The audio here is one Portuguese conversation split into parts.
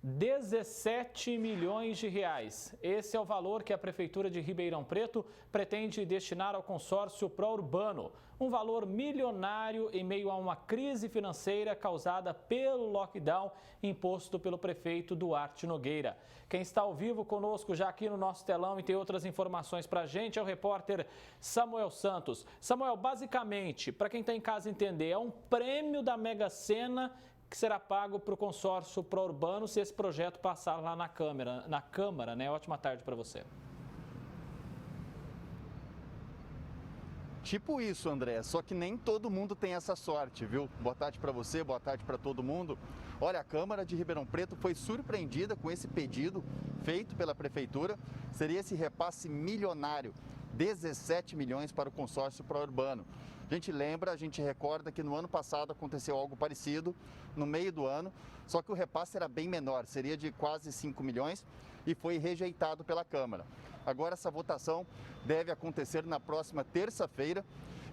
17 milhões de reais. Esse é o valor que a Prefeitura de Ribeirão Preto pretende destinar ao consórcio pró-urbano. Um valor milionário em meio a uma crise financeira causada pelo lockdown imposto pelo prefeito Duarte Nogueira. Quem está ao vivo conosco já aqui no nosso telão e tem outras informações para a gente é o repórter Samuel Santos. Samuel, basicamente, para quem está em casa entender, é um prêmio da Mega Sena que será pago para o consórcio pró-urbano se esse projeto passar lá na Câmara, né? Ótima tarde para você. Tipo isso, André, só que nem todo mundo tem essa sorte, viu? Boa tarde para você, boa tarde para todo mundo. Olha, a Câmara de Ribeirão Preto foi surpreendida com esse pedido feito pela Prefeitura. Seria esse repasse milionário, 17 milhões para o consórcio pró-urbano. A gente lembra, a gente recorda que no ano passado aconteceu algo parecido, no meio do ano, só que o repasse era bem menor, seria de quase 5 milhões e foi rejeitado pela Câmara. Agora essa votação deve acontecer na próxima terça-feira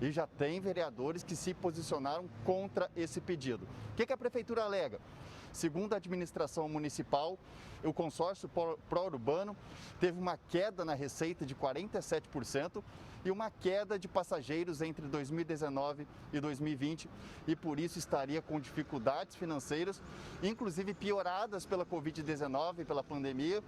e já tem vereadores que se posicionaram contra esse pedido. O que a Prefeitura alega? Segundo a administração municipal, o consórcio pró-urbano teve uma queda na receita de 47% e uma queda de passageiros entre 2019 e 2020 e por isso estaria com dificuldades financeiras, inclusive pioradas pela Covid-19, pela pandemia,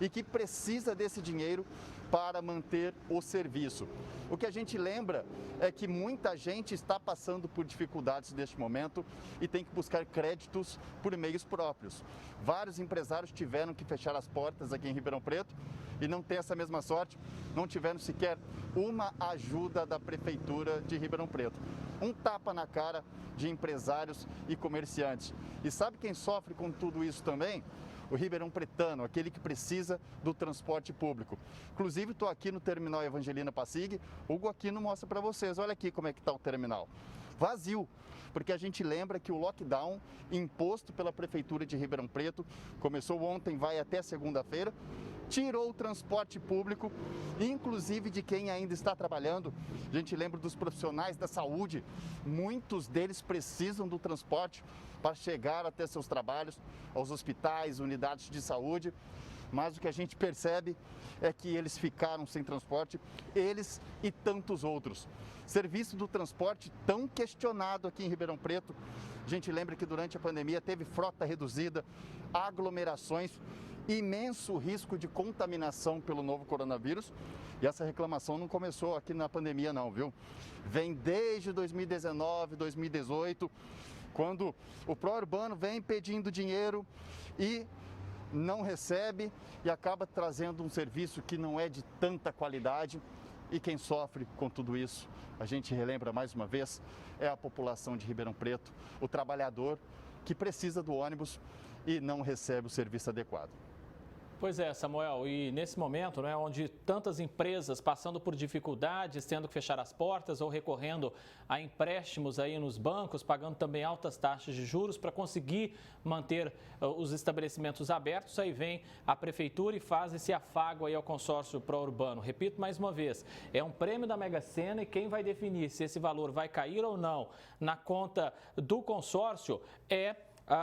e que precisa desse dinheiro para manter o serviço. O que a gente lembra é que muita gente está passando por dificuldades neste momento e tem que buscar créditos por meios próprios. Vários empresários tiveram que fechar as portas aqui em Ribeirão Preto e não tem essa mesma sorte, não tiveram sequer uma ajuda da Prefeitura de Ribeirão Preto. Um tapa na cara de empresários e comerciantes. E sabe quem sofre com tudo isso também? O ribeirão pretano, aquele que precisa do transporte público. Inclusive, estou aqui no terminal Evangelina Passig, Hugo Aquino mostra para vocês, olha aqui como é que está o terminal. Vazio, porque a gente lembra que o lockdown imposto pela Prefeitura de Ribeirão Preto começou ontem, vai até segunda-feira, tirou o transporte público, inclusive de quem ainda está trabalhando. A gente lembra dos profissionais da saúde, muitos deles precisam do transporte para chegar até seus trabalhos, aos hospitais, unidades de saúde. Mas o que a gente percebe é que eles ficaram sem transporte, eles e tantos outros. Serviço do transporte tão questionado aqui em Ribeirão Preto. A gente lembra que durante a pandemia teve frota reduzida, aglomerações, imenso risco de contaminação pelo novo coronavírus. E essa reclamação não começou aqui na pandemia não, viu? Vem desde 2019, 2018, quando o pró-urbano vem pedindo dinheiro e não recebe e acaba trazendo um serviço que não é de tanta qualidade. E quem sofre com tudo isso, a gente relembra mais uma vez, é a população de Ribeirão Preto, o trabalhador que precisa do ônibus e não recebe o serviço adequado. Pois é, Samuel, e nesse momento, né, onde tantas empresas passando por dificuldades, tendo que fechar as portas ou recorrendo a empréstimos aí nos bancos, pagando também altas taxas de juros para conseguir manter os estabelecimentos abertos, aí vem a Prefeitura e faz esse afago aí ao consórcio pró-urbano. Repito mais uma vez, é um prêmio da Mega Sena e quem vai definir se esse valor vai cair ou não na conta do consórcio é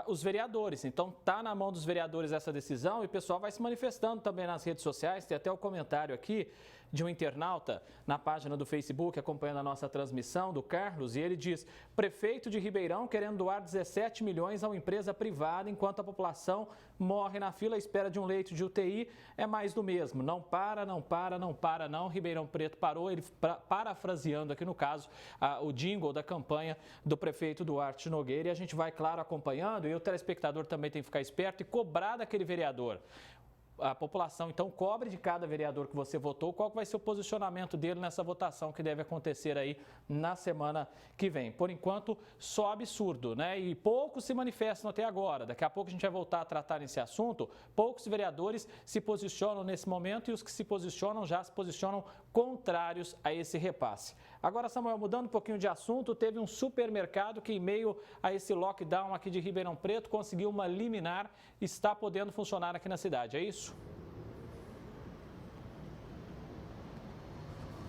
os vereadores. Então está na mão dos vereadores essa decisão e o pessoal vai se manifestando também nas redes sociais. Tem até o comentário aqui de um internauta na página do Facebook acompanhando a nossa transmissão, do Carlos, e ele diz: prefeito de Ribeirão querendo doar 17 milhões a uma empresa privada enquanto a população morre na fila à espera de um leito de UTI, é mais do mesmo. Não para, não para, não para não. Ribeirão Preto parou, ele parafraseando aqui no caso o jingle da campanha do prefeito Duarte Nogueira, e a gente vai, claro, acompanhando, e o telespectador também tem que ficar esperto e cobrar daquele vereador. A população, então, cobre de cada vereador que você votou qual vai ser o posicionamento dele nessa votação que deve acontecer aí na semana que vem. Por enquanto, só absurdo, né? E poucos se manifestam até agora. Daqui a pouco a gente vai voltar a tratar nesse assunto. Poucos vereadores se posicionam nesse momento e os que se posicionam já se posicionam contrários a esse repasse. Agora, Samuel, mudando um pouquinho de assunto, teve um supermercado que, em meio a esse lockdown aqui de Ribeirão Preto, conseguiu uma liminar e está podendo funcionar aqui na cidade. É isso?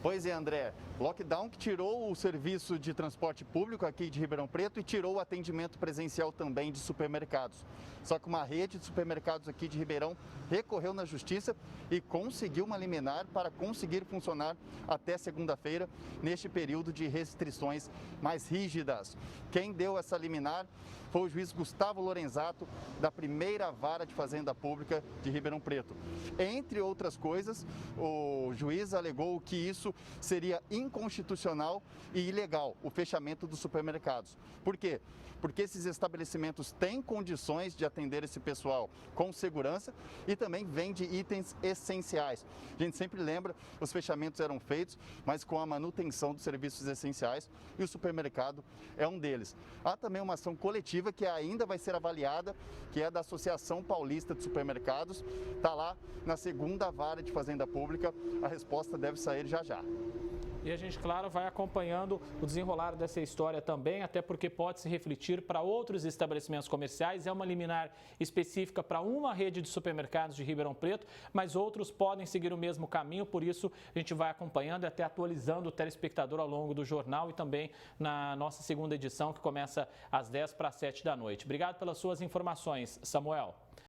Pois é, André. Lockdown que tirou o serviço de transporte público aqui de Ribeirão Preto e tirou o atendimento presencial também de supermercados. Só que uma rede de supermercados aqui de Ribeirão recorreu na justiça e conseguiu uma liminar para conseguir funcionar até segunda-feira, neste período de restrições mais rígidas. Quem deu essa liminar foi o juiz Gustavo Lorenzato, da primeira vara de Fazenda Pública de Ribeirão Preto. Entre outras coisas, o juiz alegou que isso seria inconstitucional e ilegal, o fechamento dos supermercados. Por quê? Porque esses estabelecimentos têm condições de atender esse pessoal com segurança e também vende itens essenciais. A gente sempre lembra, os fechamentos eram feitos, mas com a manutenção dos serviços essenciais, e o supermercado é um deles. Há também uma ação coletiva que ainda vai ser avaliada, que é da Associação Paulista de Supermercados, está lá na segunda vara de Fazenda Pública, a resposta deve sair já já. E a gente, claro, vai acompanhando o desenrolar dessa história também, até porque pode se refletir para outros estabelecimentos comerciais. É uma liminar específica para uma rede de supermercados de Ribeirão Preto, mas outros podem seguir o mesmo caminho, por isso a gente vai acompanhando e até atualizando o telespectador ao longo do jornal e também na nossa segunda edição, que começa às 10 para as 7 da noite. Obrigado pelas suas informações, Samuel.